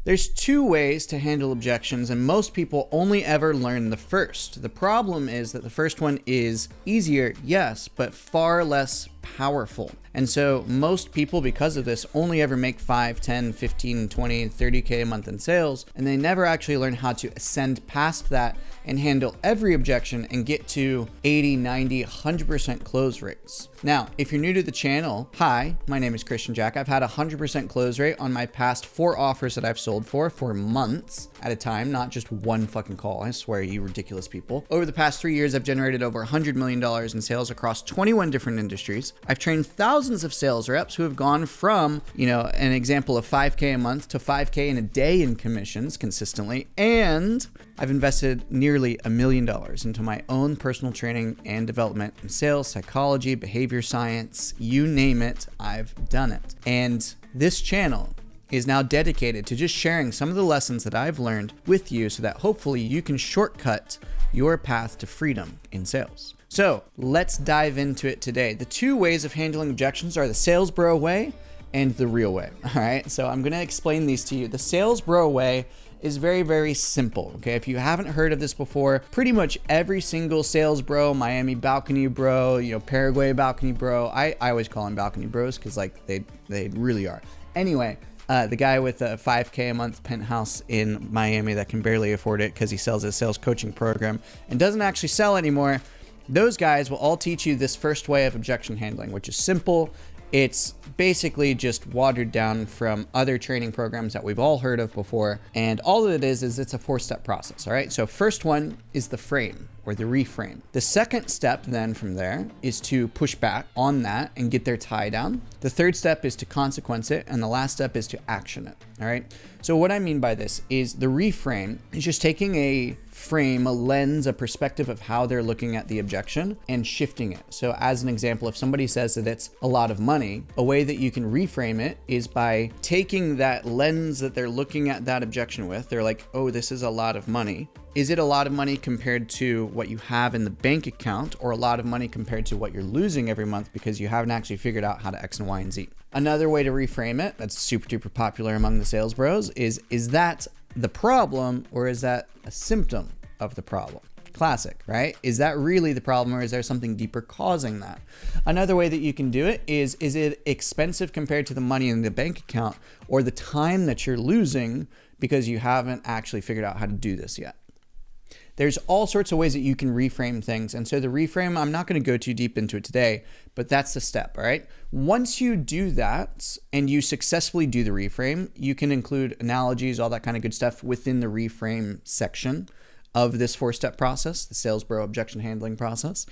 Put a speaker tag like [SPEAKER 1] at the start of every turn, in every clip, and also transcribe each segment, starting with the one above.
[SPEAKER 1] There's two ways to handle objections, and most people only ever learn the first. The problem is that the first one is easier, yes, but far less powerful. And so most people, because of this, only ever make 5, 10, 15, 20, 30K a month in sales, and they never actually learn how to ascend past that and handle every objection and get to 80, 90, 100% close rates. Now, if you're new to the channel, hi, my name is Christian Jack. I've had a 100% close rate on my past 4 offers that I've sold for months at a time, not just one fucking call. I swear, you ridiculous people. Over the past 3 years, I've generated over $100 million in sales across 21 different industries. I've trained thousands of sales reps who have gone from, an example of 5K a month to 5K in a day in commissions consistently. And I've invested nearly $1 million into my own personal training and development in sales, psychology, behavior science, you name it, I've done it. And this channel is now dedicated to just sharing some of the lessons that I've learned with you so that hopefully you can shortcut your path to freedom in sales. So let's dive into it today. The 2 ways of handling objections are the sales bro way and the real way. All right, so I'm gonna explain these to you. The sales bro way is very, very simple. Okay, if you haven't heard of this before, pretty much every single sales bro, Miami balcony bro, Paraguay balcony bro, I always call them balcony bros because they really are. Anyway, the guy with a 5K a month penthouse in Miami that can barely afford it because he sells his sales coaching program and doesn't actually sell anymore. Those guys will all teach you this first way of objection handling, which is simple. It's basically just watered down from other training programs that we've all heard of before. And all it is it's a 4-step process. All right. So first one is the frame or the reframe. The second step then from there is to push back on that and get their tie down. The third step is to consequence it. And the last step is to action it. All right. So what I mean by this is the reframe is just taking a frame, a lens, a perspective of how they're looking at the objection and shifting it. So as an example, if somebody says that it's a lot of money, a way that you can reframe it is by taking that lens that they're looking at that objection with. They're like, oh, this is a lot of money. Is it a lot of money compared to what you have in the bank account, or a lot of money compared to what you're losing every month because you haven't actually figured out how to X and Y and Z? Another way to reframe it that's super duper popular among the sales bros is that the problem, or is that a symptom of the problem? Classic, right? Is that really the problem, or is there something deeper causing that? Another way that you can do it is it expensive compared to the money in the bank account or the time that you're losing because you haven't actually figured out how to do this yet? There's all sorts of ways that you can reframe things. And so the reframe, I'm not going to go too deep into it today, but that's the step, all right? Once you do that and you successfully do the reframe, you can include analogies, all that kind of good stuff within the reframe section of this 4-step process, the sales bro objection handling process.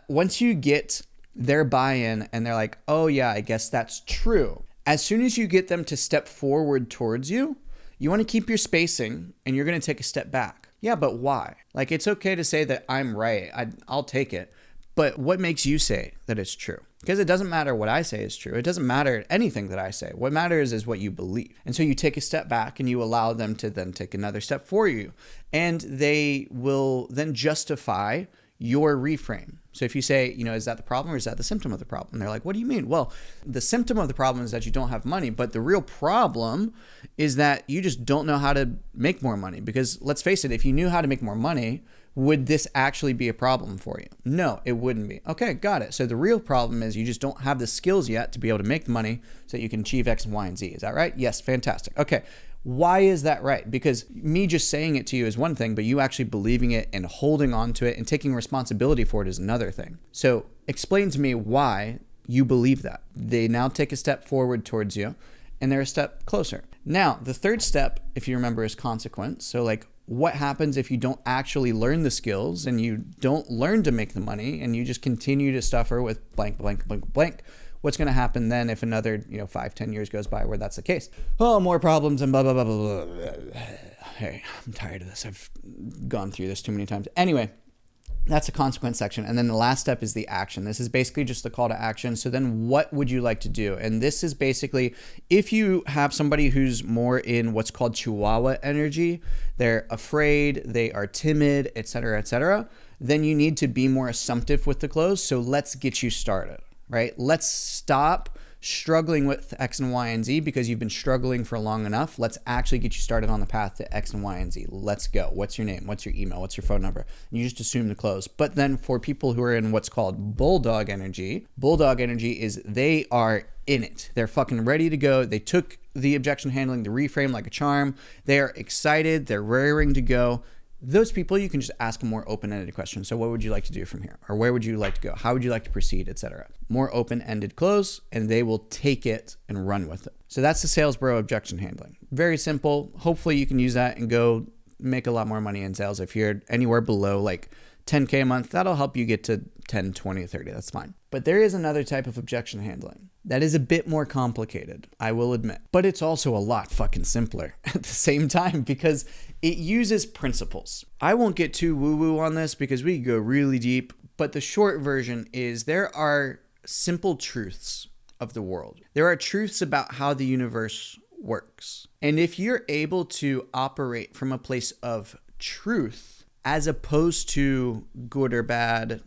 [SPEAKER 1] Once you get their buy-in and they're like, oh yeah, I guess that's true. As soon as you get them to step forward towards you, you want to keep your spacing and you're going to take a step back. Yeah, but why? Like, it's okay to say that I'm right. I'll take it. But what makes you say that it's true? Because it doesn't matter what I say is true. It doesn't matter anything that I say. What matters is what you believe. And so you take a step back and you allow them to then take another step for you. And they will then justify your reframe. So if you say, is that the problem or is that the symptom of the problem? And they're like, what do you mean? Well, the symptom of the problem is that you don't have money, but the real problem is that you just don't know how to make more money. Because let's face it, if you knew how to make more money, would this actually be a problem for you? No, it wouldn't be. Okay, got it. So the real problem is you just don't have the skills yet to be able to make the money so that you can achieve X and Y and Z. Is that right? Yes, fantastic. Okay. Why is that right? Because me just saying it to you is one thing, but you actually believing it and holding on to it and taking responsibility for it is another thing. So explain to me why you believe that. They now take a step forward towards you and they're a step closer. Now, the third step, if you remember, is consequence. So like, what happens if you don't actually learn the skills and you don't learn to make the money and you just continue to suffer with blank, blank, blank, blank? What's going to happen then if another 5-10 years goes by where that's the case? Oh, more problems and blah, blah, blah, blah, blah. Hey, I'm tired of this. I've gone through this too many times. Anyway, that's the consequence section. And then the last step is the action. This is basically just the call to action. So then what would you like to do? And this is basically, if you have somebody who's more in what's called Chihuahua energy, they're afraid, they are timid, et cetera, then you need to be more assumptive with the close. So let's get you started. Right? Let's stop struggling with X and Y and Z because you've been struggling for long enough. Let's actually get you started on the path to X and Y and Z. Let's go. What's your name? What's your email? What's your phone number? And you just assume the close. But then for people who are in what's called bulldog energy is they are in it. They're fucking ready to go. They took the objection handling, the reframe like a charm. They are excited. They're raring to go. Those people, you can just ask a more open-ended question. So what would you like to do from here? Or where would you like to go? How would you like to proceed, etc. More open-ended close, and they will take it and run with it. So that's the sales bro objection handling. Very simple. Hopefully you can use that and go make a lot more money in sales. If you're anywhere below like 10K a month, that'll help you get to 10, 20, 30. That's fine. But there is another type of objection handling that is a bit more complicated, I will admit. But it's also a lot fucking simpler at the same time because it uses principles. I won't get too woo-woo on this because we go really deep, but the short version is there are simple truths of the world. There are truths about how the universe works. And if you're able to operate from a place of truth as opposed to good or bad,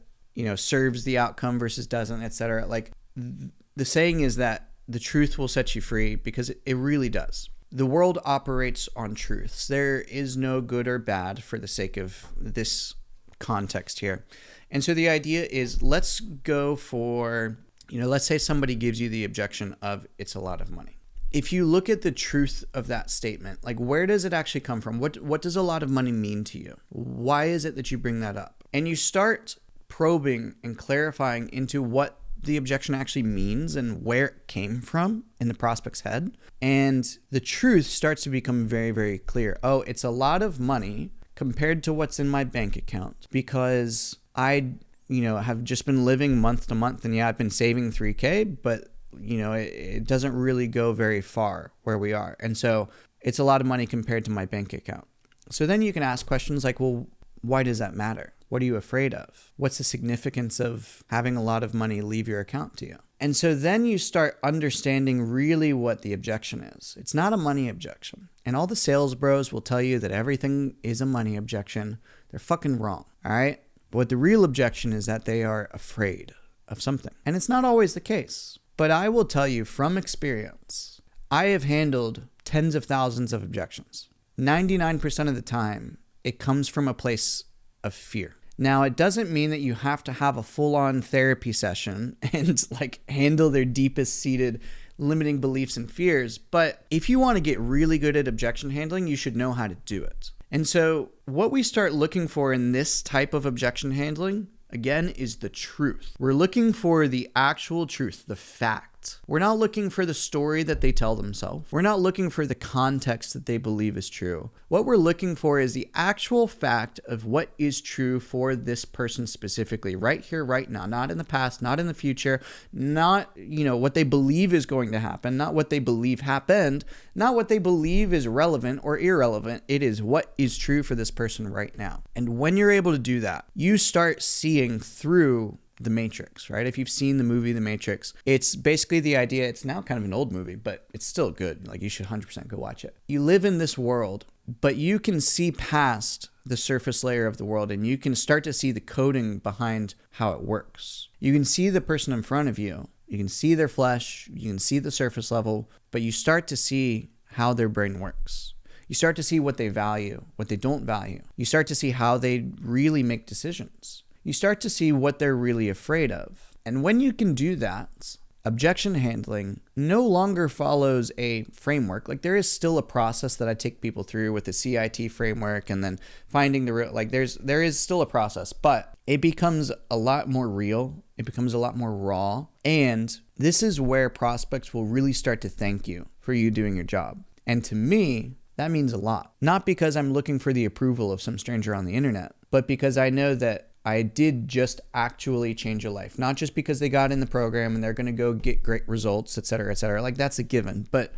[SPEAKER 1] serves the outcome versus doesn't, etc. Like the saying is that the truth will set you free because it really does. The world operates on truths. There is no good or bad for the sake of this context here. And so the idea is let's go for, let's say somebody gives you the objection of it's a lot of money. If you look at the truth of that statement, like where does it actually come from? What does a lot of money mean to you? Why is it that you bring that up? And you start probing and clarifying into what the objection actually means and where it came from in the prospect's head. And the truth starts to become very, very clear. Oh, it's a lot of money compared to what's in my bank account because I, have just been living month to month and I've been saving 3K, but it doesn't really go very far where we are. And so it's a lot of money compared to my bank account. So then you can ask questions like, well, why does that matter? What are you afraid of? What's the significance of having a lot of money leave your account to you? And so then you start understanding really what the objection is. It's not a money objection. And all the sales bros will tell you that everything is a money objection. They're fucking wrong, all right? But what the real objection is that they are afraid of something. And it's not always the case. But I will tell you from experience, I have handled tens of thousands of objections. 99% of the time, it comes from a place of fear. Now, it doesn't mean that you have to have a full-on therapy session and handle their deepest seated limiting beliefs and fears. But if you want to get really good at objection handling, you should know how to do it. And so what we start looking for in this type of objection handling, again, is the truth. We're looking for the actual truth, the fact. We're not looking for the story that they tell themselves. We're not looking for the context that they believe is true. What we're looking for is the actual fact of what is true for this person specifically, right here, right now, not in the past, not in the future, not, what they believe is going to happen, not what they believe happened, not what they believe is relevant or irrelevant. It is what is true for this person right now. And when you're able to do that, you start seeing through The Matrix, right? If you've seen the movie The Matrix, it's basically the idea, it's now kind of an old movie, but it's still good. You should 100% go watch it. You live in this world, but you can see past the surface layer of the world and you can start to see the coding behind how it works. You can see the person in front of you. You can see their flesh. You can see the surface level, but you start to see how their brain works. You start to see what they value, what they don't value. You start to see how they really make decisions. You start to see what they're really afraid of. And when you can do that, objection handling no longer follows a framework. There is still a process that I take people through with the CIT framework and then finding the real, there is still a process, but it becomes a lot more real. It becomes a lot more raw. And this is where prospects will really start to thank you for you doing your job. And to me, that means a lot. Not because I'm looking for the approval of some stranger on the internet, but because I know that I did just actually change a life. Not just because they got in the program and they're going to go get great results, et cetera, et cetera. That's a given. But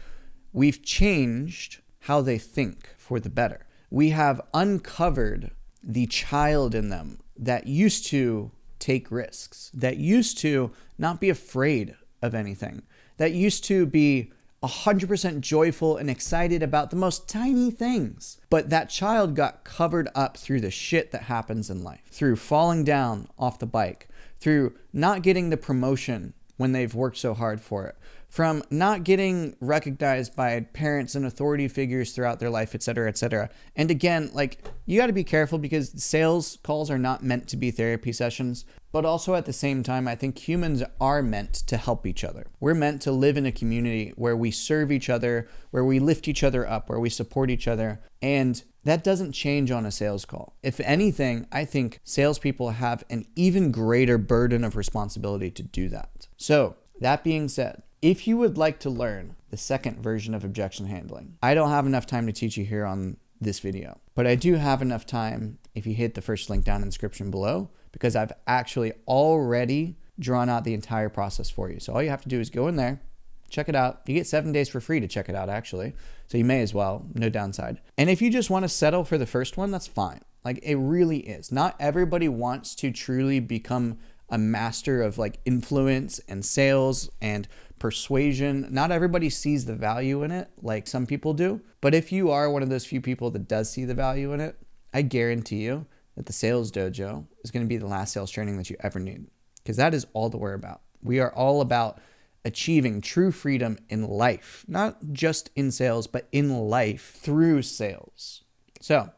[SPEAKER 1] we've changed how they think for the better. We have uncovered the child in them that used to take risks, that used to not be afraid of anything, that used to be 100% joyful and excited about the most tiny things. But that child got covered up through the shit that happens in life, through falling down off the bike, through not getting the promotion when they've worked so hard for it, from not getting recognized by parents and authority figures throughout their life, et cetera, et cetera. And again, like, you got to be careful because sales calls are not meant to be therapy sessions. But also at the same time, I think humans are meant to help each other. We're meant to live in a community where we serve each other, where we lift each other up, where we support each other. And that doesn't change on a sales call. If anything, I think salespeople have an even greater burden of responsibility to do that. So that being said, if you would like to learn the second version of objection handling, I don't have enough time to teach you here on this video, but I do have enough time if you hit the first link down in the description below, because I've actually already drawn out the entire process for you. So all you have to do is go in there, check it out. You get 7 days for free to check it out, actually. So you may as well, no downside. And if you just want to settle for the first one, that's fine. Like, it really is. Not everybody wants to truly become a master of like influence and sales and persuasion. Not everybody sees the value in it like some people do. But if you are one of those few people that does see the value in it, I guarantee you that the Sales Dojo is going to be the last sales training that you ever need, because that is all that we're about. We are all about achieving true freedom in life, not just in sales, but in life through sales. So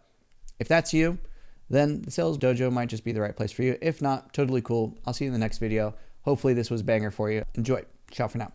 [SPEAKER 1] if that's you, then the Sales Dojo might just be the right place for you. If not, totally cool. I'll see you in the next video. Hopefully this was a banger for you. Enjoy. Ciao for now.